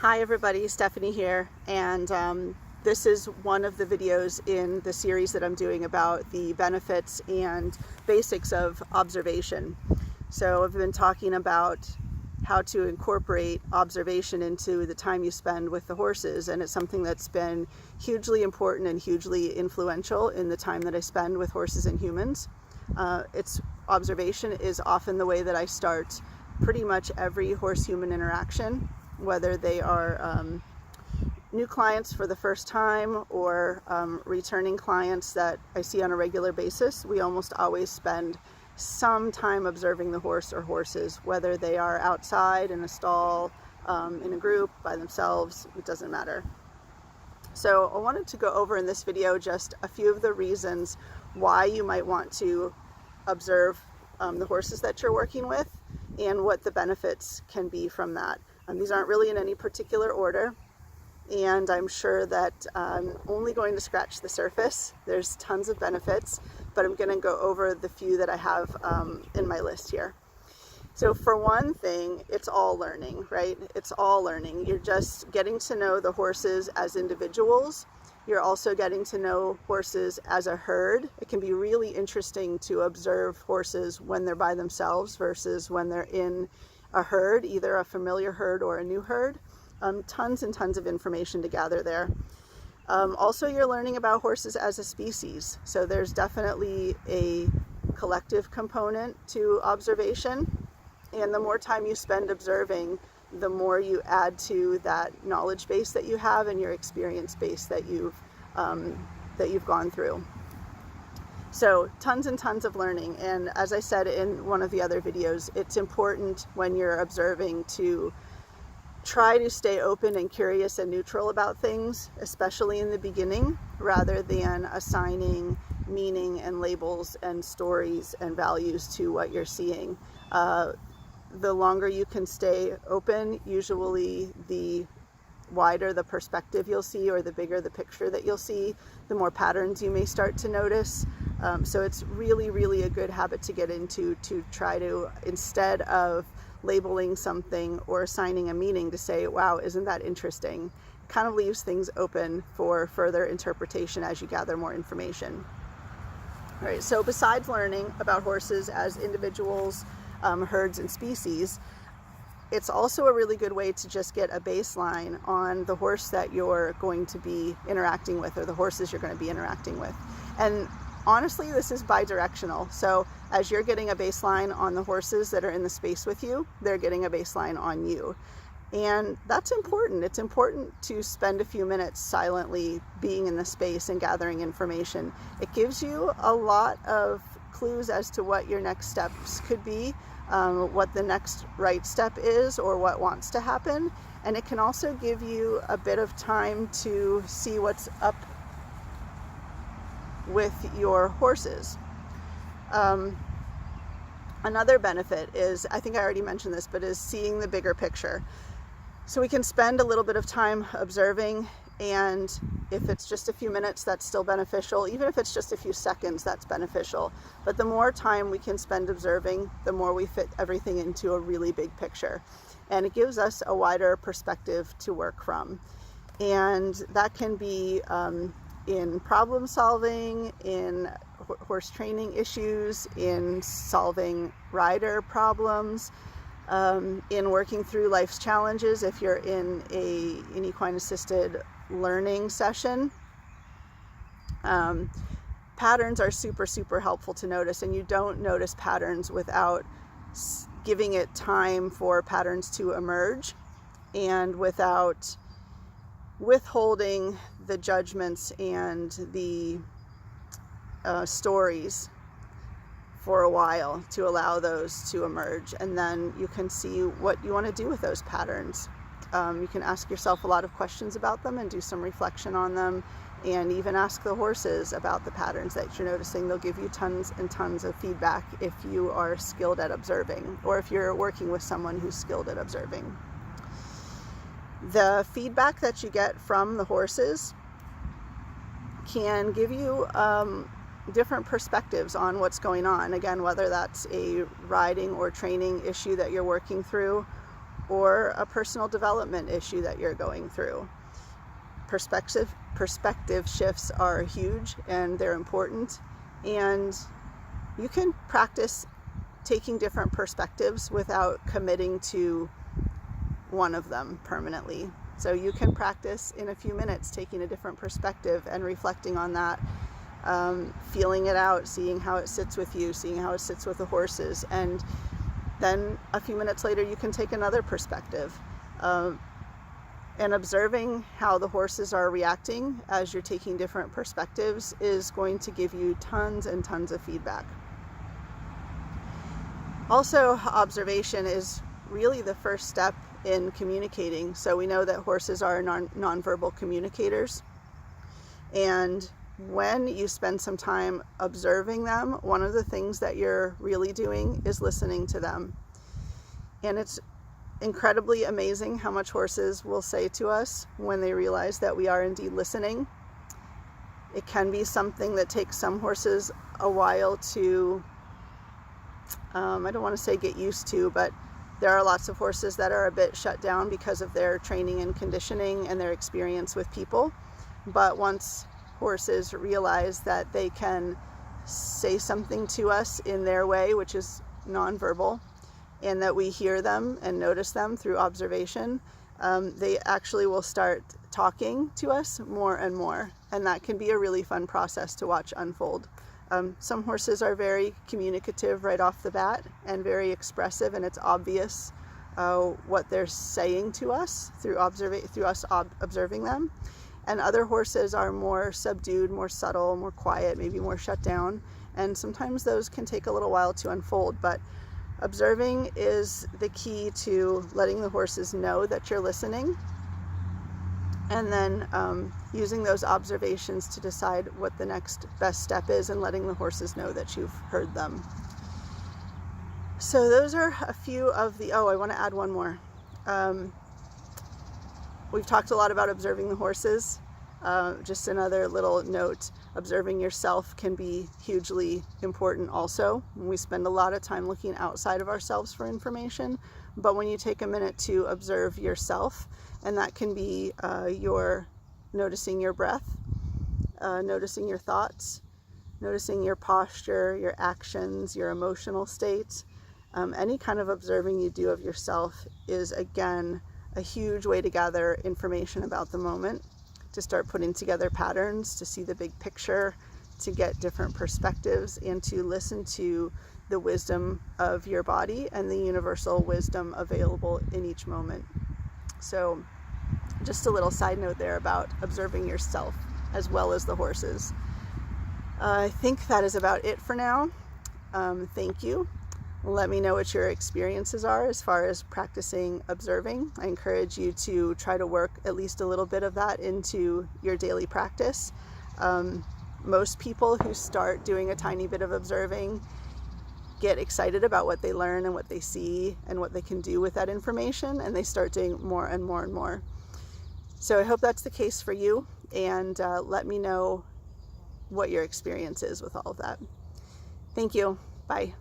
Hi everybody, Stephanie here, and this is one of the videos in the series that I'm doing about the benefits and basics of observation. So I've been talking about how to incorporate observation into the time you spend with the horses, and it's something that's been hugely important and hugely influential in the time that I spend with horses and humans. Observation is often the way that I start pretty much every horse-human interaction, whether they are new clients for the first time or returning clients that I see on a regular basis. We almost always spend some time observing the horse or horses, whether they are outside in a stall, in a group, by themselves, it doesn't matter. So I wanted to go over in this video just a few of the reasons why you might want to observe the horses that you're working with and what the benefits can be from that. These aren't really in any particular order, and I'm sure that I'm only going to scratch the surface. There's tons of benefits, but I'm going to go over the few that I have in my list here. So for one thing, it's all learning, right? It's all learning. You're just getting to know the horses as individuals. You're also getting to know horses as a herd. It can be really interesting to observe horses when they're by themselves versus when they're in a herd, either a familiar herd or a new herd. Tons and tons of information to gather there. Also, you're learning about horses as a species. So there's definitely a collective component to observation. And the more time you spend observing, the more you add to that knowledge base that you have and your experience base that you've gone through. So tons and tons of learning, and as I said in one of the other videos, it's important when you're observing to try to stay open and curious and neutral about things, especially in the beginning, rather than assigning meaning and labels and stories and values to what you're seeing. The longer you can stay open, usually the wider the perspective you'll see, or the bigger the picture that you'll see, the more patterns you may start to notice. So it's really, really a good habit to get into, to try to, instead of labeling something or assigning a meaning, to say, wow, isn't that interesting? Kind of leaves things open for further interpretation as you gather more information. All right, so besides learning about horses as individuals, herds, and species, it's also a really good way to just get a baseline on the horse that you're going to be interacting with, or the horses you're going to be interacting with. And honestly, this is bi-directional. So as you're getting a baseline on the horses that are in the space with you, they're getting a baseline on you. And that's important. It's important to spend a few minutes silently being in the space and gathering information. It gives you a lot of clues as to what your next steps could be, what the next right step is, or what wants to happen. And it can also give you a bit of time to see what's up with your horses. Another benefit is, I think I already mentioned this, but is seeing the bigger picture. So we can spend a little bit of time observing, and if it's just a few minutes, that's still beneficial. Even if it's just a few seconds, that's beneficial. But the more time we can spend observing, the more we fit everything into a really big picture. And it gives us a wider perspective to work from. And that can be in problem solving, in horse training issues, in solving rider problems, in working through life's challenges. If you're in an equine assisted learning session, patterns are super, super helpful to notice, and you don't notice patterns without giving it time for patterns to emerge, and without withholding the judgments and the stories for a while, to allow those to emerge, and then you can see what you want to do with those patterns. You can ask yourself a lot of questions about them and do some reflection on them, and even ask the horses about the patterns that you're noticing. They'll give you tons and tons of feedback if you are skilled at observing, or if you're working with someone who's skilled at observing. The feedback that you get from the horses can give you different perspectives on what's going on. Again, whether that's a riding or training issue that you're working through, or a personal development issue that you're going through. Perspective shifts are huge and they're important, and you can practice taking different perspectives without committing to one of them permanently. So you can practice in a few minutes taking a different perspective and reflecting on that, feeling it out, seeing how it sits with you, seeing how it sits with the horses, and then a few minutes later you can take another perspective. And observing how the horses are reacting as you're taking different perspectives is going to give you tons and tons of feedback. Also, observation is really the first step in communicating. So we know that horses are nonverbal communicators. And when you spend some time observing them, one of the things that you're really doing is listening to them. And it's incredibly amazing how much horses will say to us when they realize that we are indeed listening. It can be something that takes some horses a while to, I don't want to say get used to, but there are lots of horses that are a bit shut down because of their training and conditioning and their experience with people. But once horses realize that they can say something to us in their way, which is nonverbal, and that we hear them and notice them through observation, they actually will start talking to us more and more. And that can be a really fun process to watch unfold. Some horses are very communicative right off the bat and very expressive, and it's obvious what they're saying to us through us observing them. And other horses are more subdued, more subtle, more quiet, maybe more shut down. And sometimes those can take a little while to unfold, but observing is the key to letting the horses know that you're listening, and then using those observations to decide what the next best step is, and letting the horses know that you've heard them. So those are a few of the, I want to add one more. We've talked a lot about observing the horses. Just another little note, observing yourself can be hugely important also. We spend a lot of time looking outside of ourselves for information, but when you take a minute to observe yourself, and that can be your noticing your breath, noticing your thoughts, noticing your posture, your actions, your emotional state, any kind of observing you do of yourself is, again, a huge way to gather information about the moment, to start putting together patterns, to see the big picture, to get different perspectives, and to listen to the wisdom of your body and the universal wisdom available in each moment. So just a little side note there about observing yourself as well as the horses. I think that is about it for now. Thank you. Let me know what your experiences are as far as practicing observing. I encourage you to try to work at least a little bit of that into your daily practice. Most people who start doing a tiny bit of observing get excited about what they learn and what they see and what they can do with that information, and they start doing more and more and more. So I hope that's the case for you, and let me know what your experience is with all of that. Thank you. Bye.